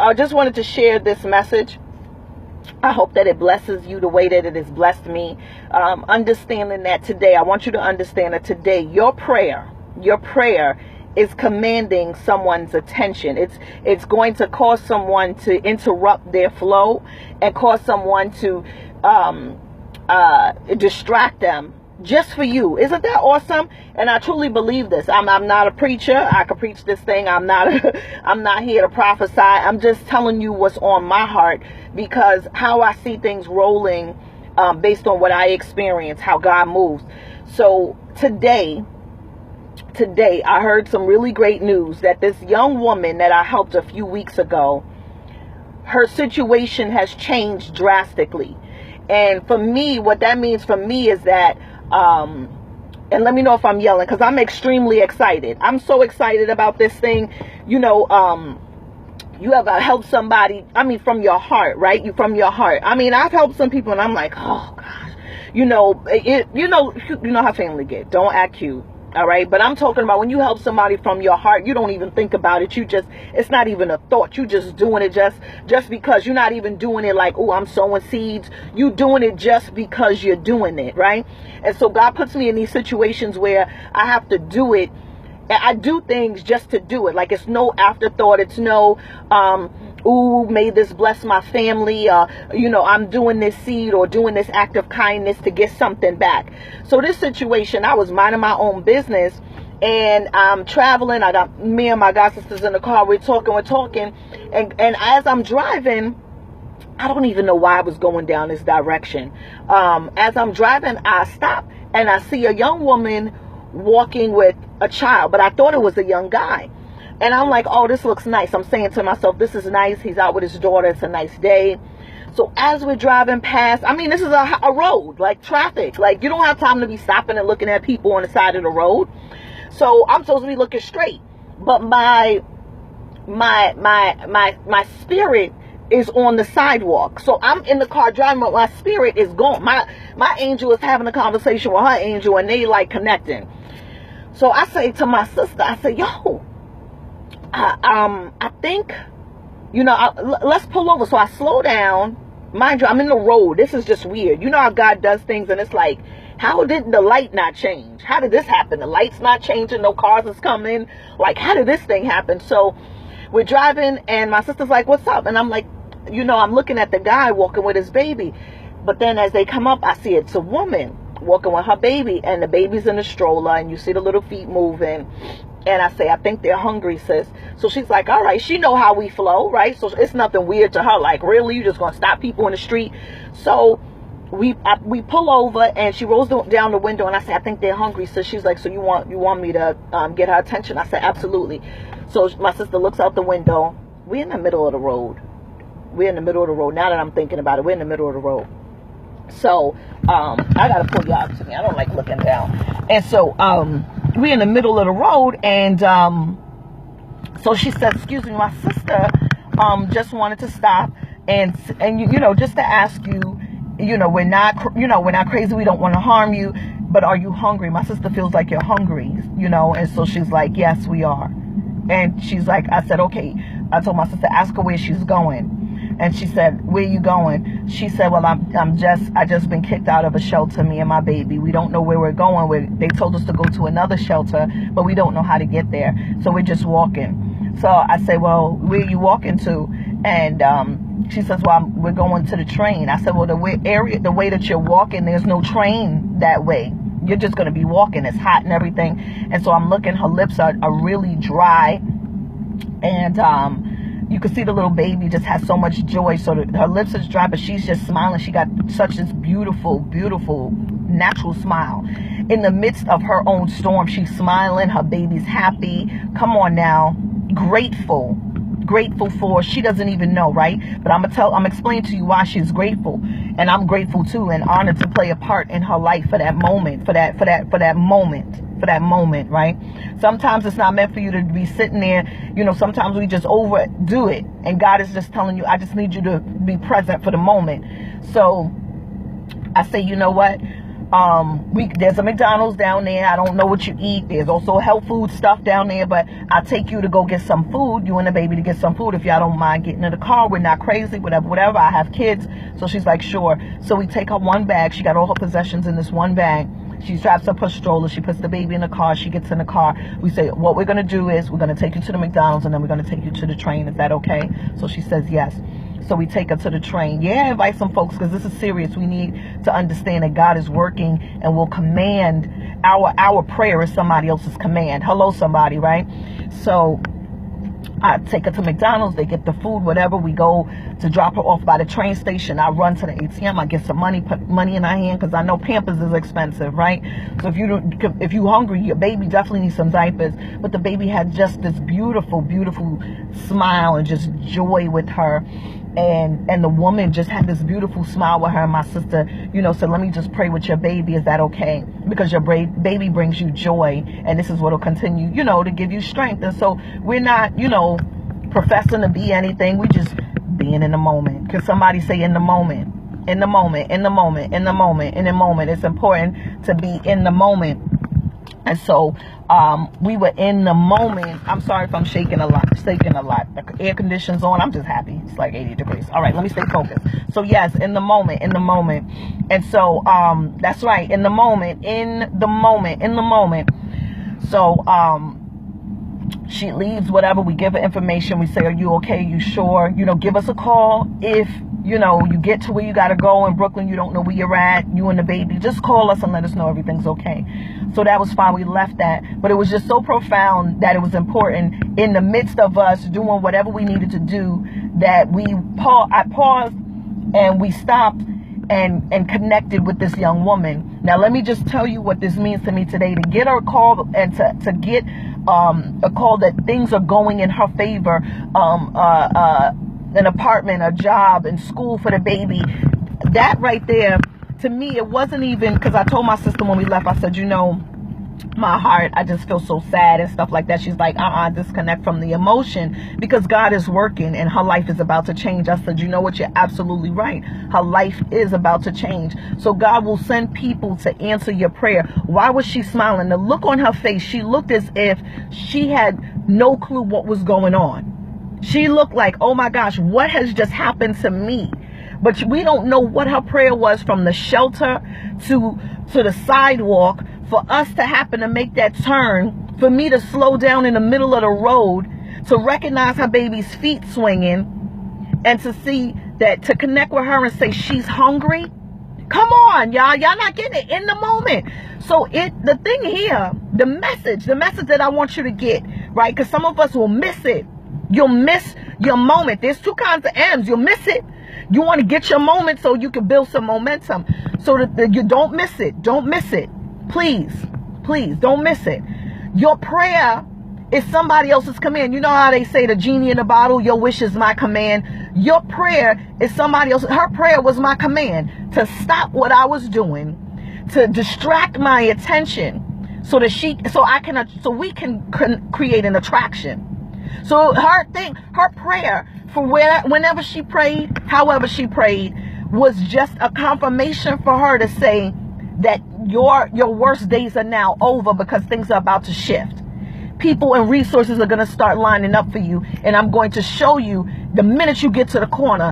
I just wanted to share this message. I hope that it blesses you the way that it has blessed me. Understanding that today, I want you to understand that today, your prayer is commanding someone's attention. It's going to cause someone to interrupt their flow and cause someone to distract them just for you. Isn't that awesome? And I truly believe this. I'm not a preacher. I could preach this thing. I'm not here to prophesy. I'm just telling you what's on my heart, because how I see things rolling based on what I experience, how God moves. So today I heard some really great news that this young woman that I helped a few weeks ago, her situation has changed drastically. And for me, what that means for me is that and let me know if I'm yelling, because I'm extremely excited. I'm so excited about this thing. You ever help somebody, from your heart, right? From your heart. I've helped some people and I'm like, oh gosh, you know how family get. Don't act cute. All right. But I'm talking about when you help somebody from your heart, you don't even think about it. It's not even a thought. You just doing it just because. You're not even doing it like, oh, I'm sowing seeds. You doing it just because you're doing it. Right. And so God puts me in these situations where I have to do it. I do things just to do it. Like, it's no afterthought. It's no, ooh, may this bless my family. I'm doing this seed or doing this act of kindness to get something back. So this situation, I was minding my own business and I'm traveling. I got me and my god sisters in the car. We're talking. And as I'm driving, I don't even know why I was going down this direction. As I'm driving, I stop and I see a young woman walking with a child, but I thought it was a young guy. And I'm like, oh, this looks nice. I'm saying to myself, this is nice. He's out with his daughter. It's a nice day. So as we're driving past, this is a road, like traffic. Like, you don't have time to be stopping and looking at people on the side of the road. So I'm supposed to be looking straight. But my spirit is on the sidewalk. So I'm in the car driving, but my spirit is gone. My angel is having a conversation with her angel, and they like connecting. So I say to my sister, I say, yo, I think, let's pull over. So I slow down. Mind you, I'm in the road. This is just weird. You know how God does things, and it's like, how did the light not change? How did this happen? The light's not changing. No cars is coming. Like, how did this thing happen? So we're driving, and my sister's like, what's up? And I'm like, I'm looking at the guy walking with his baby. But then as they come up, I see it's a woman walking with her baby, and the baby's in a stroller, and you see the little feet moving. And I say, I think they're hungry, sis. So she's like, all right. She know how we flow, right? So it's nothing weird to her. Like, really? You just gonna stop people in the street? So we pull over, and she rolls down the window, and I say, I think they're hungry. So she's like, so you want me to get her attention? I said, absolutely. So my sister looks out the window. We're in the middle of the road. Now that I'm thinking about it, we're in the middle of the road. So I gotta pull you out to me. I don't like looking down. And so we're in the middle of the road, and so she said, excuse me, my sister just wanted to stop and just to ask you, we're not crazy, we don't want to harm you, but are you hungry? My sister feels like you're hungry, and so she's like, yes, we are. And she's like, I said, okay. I told my sister, ask her where she's going. And she said, where you going? She said, well, I just been kicked out of a shelter, me and my baby. We don't know where we're going. They told us to go to another shelter, but we don't know how to get there. So we're just walking. So I say, well, where are you walking to? And she says, well, we're going to the train. I said, well, the way that you're walking, there's no train that way. You're just going to be walking. It's hot and everything. And so I'm looking, her lips are really dry. And you can see the little baby just has so much joy. So her lips is dry, but she's just smiling. She got such this beautiful, beautiful, natural smile. In the midst of her own storm, she's smiling. Her baby's happy. Come on now. Grateful for, she doesn't even know, right? But I'm explaining to you why she's grateful. And I'm grateful too, and honored to play a part in her life for that moment, for that moment, right? Sometimes it's not meant for you to be sitting there. Sometimes we just overdo it, and God is just telling you, I just need you to be present for the moment. So I say, you know what? There's a McDonald's down there. I don't know what you eat. There's also health food stuff down there, but I'll take you to go get some food, you and the baby, to get some food if y'all don't mind getting in the car. We're not crazy, whatever. I have kids. So she's like, sure. So we take her one bag. She got all her possessions in this one bag. She straps up her stroller. She puts the baby in the car. She gets in the car. We say, what we're going to do is we're going to take you to the McDonald's, and then we're going to take you to the train. Is that okay? So she says yes. So we take her to the train. Yeah, invite some folks, because this is serious. We need to understand that God is working and will command. Our prayer is somebody else's command. Hello, somebody, right? So I take her to McDonald's. They get the food, whatever. We go to drop her off by the train station. I run to the ATM. I get some money, put money in her hand, because I know Pampers is expensive, right? So if you hungry, your baby definitely needs some diapers. But the baby had just this beautiful, beautiful smile and just joy with her. And the woman just had this beautiful smile with her. And my sister, said, let me just pray with your baby. Is that okay? Because your baby brings you joy, and this is what will continue, to give you strength. And so we're not, professing to be anything. We just being in the moment. Can somebody say in the moment? In the moment, in the moment, in the moment, in the moment. It's important to be in the moment. And so we were in the moment. I'm sorry if I'm shaking a lot. The air conditioning's on. I'm just happy. It's like 80 degrees. All right, let me stay focused. So yes, in the moment. And so that's right, in the moment. So she leaves, whatever. We give her information. We say, are you okay? You sure? Give us a call if you get to where you got to go in Brooklyn. You don't know where you're at, you and the baby. Just call us and let us know everything's okay. So that was fine. We left that. But it was just so profound that it was important in the midst of us doing whatever we needed to do, that I paused and we stopped and connected with this young woman. Now, let me just tell you what this means to me today. To get her call and to get a call that things are going in her favor, an apartment, a job, and school for the baby. That right there, to me, it wasn't even, because I told my sister when we left, I said, my heart, I just feel so sad and stuff like that. She's like, disconnect from the emotion, because God is working and her life is about to change. I said, you know what? You're absolutely right. Her life is about to change. So God will send people to answer your prayer. Why was she smiling? The look on her face, she looked as if she had no clue what was going on. She looked like, oh my gosh, what has just happened to me? But we don't know what her prayer was, from the shelter to the sidewalk, for us to happen to make that turn, for me to slow down in the middle of the road, to recognize her baby's feet swinging, and to see that, to connect with her and say she's hungry. Come on, y'all not getting it in the moment. So the thing here, the message that I want you to get, right? Because some of us will miss it. You'll miss your moment. There's two kinds of M's. You'll miss it. You want to get your moment so you can build some momentum. So that you don't miss it. Don't miss it. Please don't miss it. Your prayer is somebody else's command. You know how they say the genie in the bottle, your wish is my command. Your prayer is somebody else's. Her prayer was my command to stop what I was doing, to distract my attention, so we can create an attraction. So her prayer for whenever she prayed, however she prayed, was just a confirmation for her to say that your worst days are now over, because things are about to shift. People and resources are going to start lining up for you. And I'm going to show you, the minute you get to the corner,